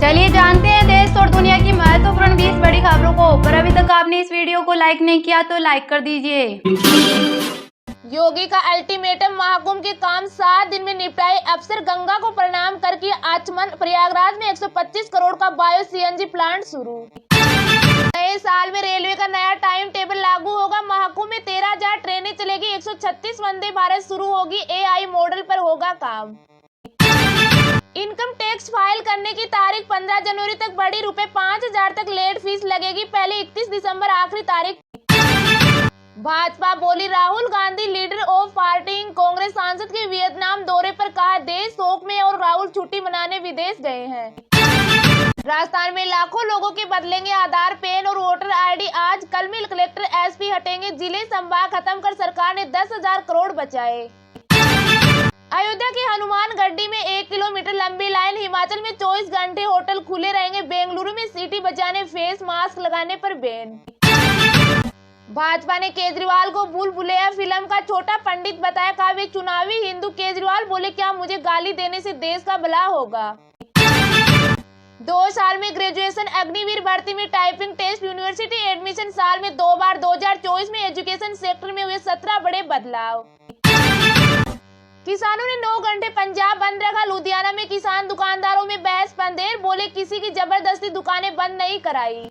चलिए जानते हैं देश और दुनिया की महत्वपूर्ण 20 बड़ी खबरों को। पर अभी तक आपने इस वीडियो को लाइक नहीं किया तो लाइक कर दीजिए। योगी का अल्टीमेटम, महाकुंभ के काम 7 दिन में निपटाए। अफसर गंगा को प्रणाम करके आचमन। प्रयागराज में 125 करोड़ का बायो सीएनजी प्लांट शुरू। नए साल में रेलवे का नया टाइम टेबल लागू होगा। महाकुंभ में 13,000 ट्रेनें चलेगी। 136 वंदे भारत शुरू होगी। एआई मॉडल पर होगा काम। इनकम टैक्स फाइल करने की तारीख 15 जनवरी तक बढ़ी। ₹5,000 तक लेट फीस लगेगी। पहले 31 दिसंबर आखिरी तारीख। भाजपा बोली, Rahul Gandhi leader of party. Congress सांसद के वियतनाम दौरे पर कहा देश शोक में और राहुल छुट्टी मनाने विदेश गए हैं। राजस्थान में लाखों लोगों के बदलेंगे आधार, पैन और वोटर आईडी। आज कल में कलेक्टर एसपी हटेंगे। जिले संभाग खत्म कर सरकार ने 10,000 करोड़ बचाए। अयोध्या की हनुमान गड्डी में 1 किलोमीटर लंबी लाइन। हिमाचल में 24 घंटे होटल खुले रहेंगे। बेंगलुरु में सीटी बजाने, फेस मास्क लगाने पर बैन। भाजपा ने केजरीवाल को भूल भुलैया फिल्म का छोटा पंडित बताया। कहा वे चुनावी हिंदू। केजरीवाल बोले, क्या मुझे गाली देने से देश का भला होगा। 2 साल में ग्रेजुएशन अग्निवीर भर्ती में टाइपिंग टेस्ट। यूनिवर्सिटी एडमिशन साल में 2 बार। 2024 में एजुकेशन सेक्टर में हुए 17 बड़े बदलाव। किसानों ने 9 घंटे पंजाब बंद रखा। लुधियाना में किसान दुकानदारों में बहस। पंदेर बोले, किसी की जबरदस्ती दुकानें बंद नहीं कराई।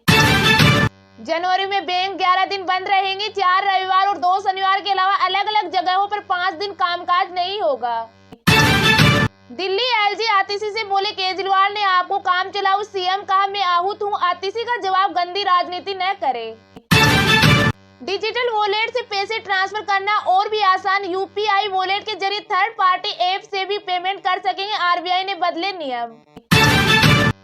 जनवरी में बैंक 11 दिन बंद रहेंगे। 4 रविवार और 2 शनिवार के अलावा अलग अलग जगहों पर 5 दिन कामकाज नहीं होगा। दिल्ली एलजी आतिशी से बोले, केजरीवाल ने आपको काम चलाऊ सीएम कहा, मैं आहूत हूँ। आतिशी का जवाब, गंदी राजनीति न करे। डिजिटल वॉलेट से पैसे ट्रांसफर करना और भी आसान। यूपीआई वॉलेट के जरिए थर्ड पार्टी ऐप से भी पेमेंट कर सकेंगे। आरबीआई ने बदले नियम।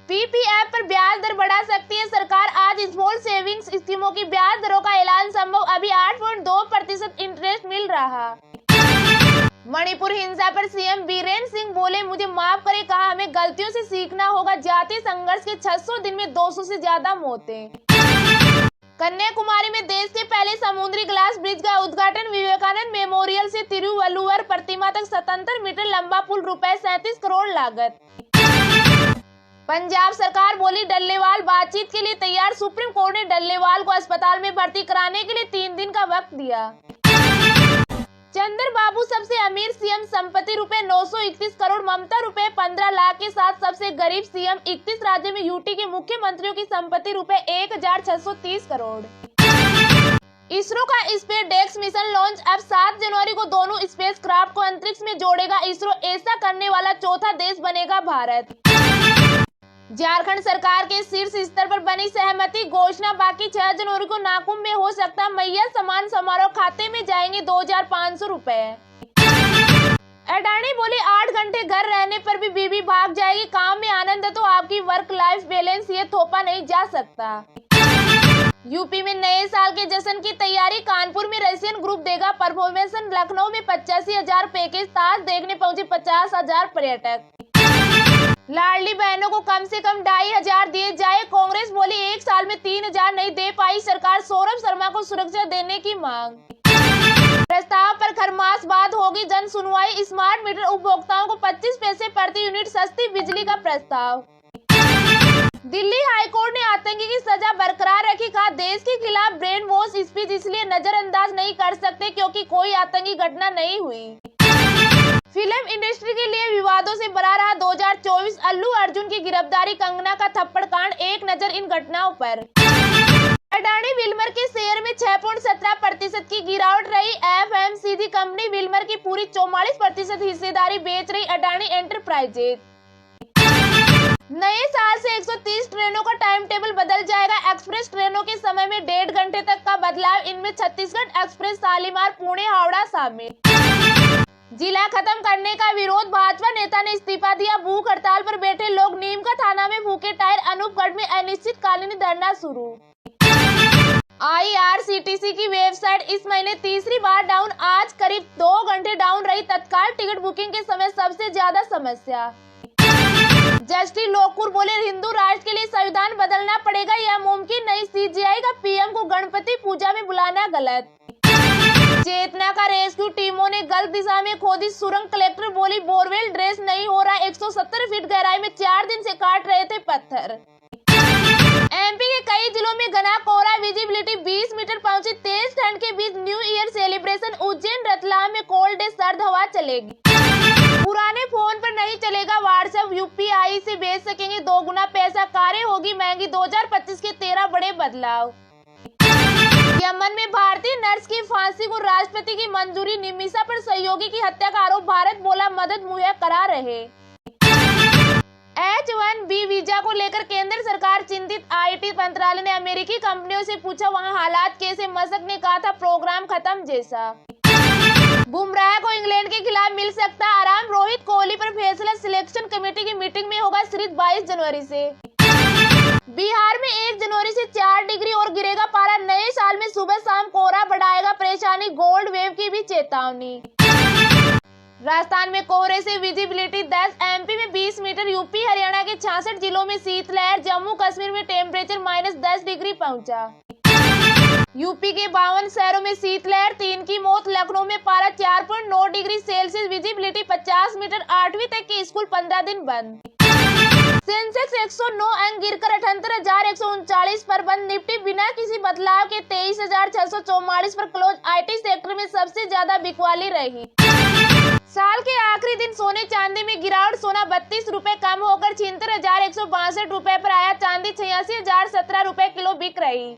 पीपीएफ पर ब्याज दर बढ़ा सकती है सरकार। आज स्मॉल सेविंग्स स्कीमों की ब्याज दरों का ऐलान संभव। अभी 8.2% इंटरेस्ट मिल रहा। मणिपुर हिंसा पर सीएम बीरेन सिंह बोले, मुझे माफ करें। कहा हमें गलतियों से सीखना होगा। जातीय संघर्ष के 600 दिन में 200 से ज्यादा मौतें। कन्याकुमारी में देश के पहले समुद्री ग्लास ब्रिज का उद्घाटन। विवेकानंद मेमोरियल से तिरुवल्लुवर प्रतिमा तक 77 मीटर लंबा पुल। ₹37 करोड़ लागत। पंजाब सरकार बोली, डल्लेवाल बातचीत के लिए तैयार। सुप्रीम कोर्ट ने डल्लेवाल को अस्पताल में भर्ती कराने के लिए 3 दिन का वक्त दिया। चंद्रबाबू सबसे अमीर सीएम, संपत्ति ₹931 करोड़। ममता ₹15 लाख के साथ सबसे गरीब सीएम। 31 राज्यों में यूटी के मुख्यमंत्रियों की संपत्ति ₹1,630 करोड़। इसरो का स्पेस डेक्स मिशन लॉन्च। अब 7 जनवरी को दोनों स्पेस क्राफ्ट को अंतरिक्ष में जोड़ेगा इसरो। ऐसा करने वाला चौथा देश बनेगा भारत। झारखंड सरकार के शीर्ष स्तर पर बनी सहमति घोषणा। बाकी 6 जनवरी को नाकुंभ में हो सकता मैया सम्मान समारोह। खाते में जाएंगे 2,500 रुपए। अडानी बोले, 8 घंटे घर रहने पर भी बीवी भाग जाएगी। काम में आनंद है तो आपकी वर्क लाइफ बैलेंस ये थोपा नहीं जा सकता। यूपी में नए साल के जश्न की तैयारी। कानपुर में रशियन ग्रुप देगा परफॉर्मेंस। लखनऊ में 85,000 पैकेज। ताज देखने पहुंचे 50,000 पर्यटक। लाडली बहनों को कम से कम 2,500 दिए जाए। कांग्रेस बोली, 1 साल में 3,000 नहीं दे पाई सरकार। सौरभ शर्मा को सुरक्षा देने की मांग। प्रस्ताव पर खरमास बाद होगी जन सुनवाई। स्मार्ट मीटर उपभोक्ताओं को 25 पैसे प्रति यूनिट सस्ती बिजली का प्रस्ताव। दिल्ली हाईकोर्ट ने आतंकी की सजा बरकरार रखी। कहा देश के खिलाफ ब्रेन वॉश स्पीच इसलिए नजरअंदाज नहीं कर सकते क्योंकि कोई आतंकी घटना नहीं हुई। फिल्म इंडस्ट्री के लिए विवादों से भरा रहा 2024। अल्लू अर्जुन की गिरफ्तारी, कंगना का थप्पड़ कांड। एक नजर इन घटनाओं पर। अडानी विल्मर के शेयर में 6.17% की गिरावट रही। एफएमसीजी कंपनी विल्मर की पूरी 44% हिस्सेदारी बेच रही अडानी एंटरप्राइजेज। नए साल से 130 ट्रेनों का टाइम टेबल बदल जाएगा। एक्सप्रेस ट्रेनों के समय में 1.5 घंटे तक का बदलाव। इनमें छत्तीसगढ़ एक्सप्रेस, शालीमार, पुणे, हावड़ा शामिल। जिला खत्म करने का विरोध। भाजपा नेता ने इस्तीफा दिया। भूख हड़ताल पर बैठे लोग। नीम का थाना में फूके टायर। अनूपगढ़ में अनिश्चितकालीन धरना शुरू। आईआरसीटीसी की वेबसाइट इस महीने तीसरी बार डाउन। आज करीब 2 घंटे डाउन रही। तत्काल टिकट बुकिंग के समय सबसे ज्यादा समस्या। जस्टिस लोकुर बोले, हिंदू राष्ट्र के लिए संविधान बदलना पड़ेगा। यह मुमकिन नहीं। सीजेआई का पीएम को गणपति पूजा में बुलाना गलत। चेतना का रेस्क्यू टीमों ने गलत दिशा में खोदी सुरंग, कलेक्टर बोली बोरवेल ड्रेस नहीं हो रहा, 170 फीट गहराई में 4 दिन से काट रहे थे पत्थर। एमपी के कई जिलों में घना कोहरा, विजिबिलिटी 20 मीटर पहुंची, तेज ठंड के बीच new year celebration. Ujjain Ratlam में कोल्ड डे, सर्द हवा चलेगी। पुराने फोन पर नहीं चलेगा व्हाट्सएप, यूपीआई से भेज सकेंगे 2 गुना पैसा, कारें होगी महंगी, 2025 के 13 बड़े बदलाव। यमन में भारतीय नर्स की फांसी को राष्ट्रपति की मंजूरी, निमिषा पर सहयोगी की हत्या का आरोप, भारत बोला मदद मुहैया करा रहे। H-1B वीजा को लेकर केंद्र सरकार चिंतित, आईटी मंत्रालय ने अमेरिकी कंपनियों से पूछा वहां हालात कैसे, मस्क ने कहा था प्रोग्राम खत्म जैसा। बुमराह को इंग्लैंड के खिलाफ मिल सकता आराम, रोहित कोहली पर फैसला सिलेक्शन कमेटी की मीटिंग में होगा सिर्फ 22 जनवरी से। बिहार में 1 जनवरी से 4 डिग्री और गिरेगा पारा, नए साल में सुबह शाम कोहरा बढ़ाएगा परेशानी, गोल्ड वेव की भी चेतावनी। राजस्थान में कोहरे से विजिबिलिटी 10, एमपी में 20 मीटर, यूपी हरियाणा के 66 जिलों में शीतलहर, जम्मू कश्मीर में टेम्परेचर -10 डिग्री पहुंचा। यूपी के 52 शहरों में शीतलहर, 3 की मौत, लखनऊ में पारा 4.9 डिग्री सेल्सियस, विजिबिलिटी 50 मीटर, 8वीं तक के स्कूल 15 दिन बंद। सेंसेक्स 109 अंक गिरकर 78,139 पर बंद, निफ्टी बिना किसी बदलाव के 23,644 पर क्लोज, आईटी सेक्टर में सबसे ज्यादा बिकवाली रही। साल के आखिरी दिन सोने चांदी में गिरावट, सोना 32 रुपए कम होकर 76,162 रुपए पर आया, चांदी 86,017 रुपए किलो बिक रही।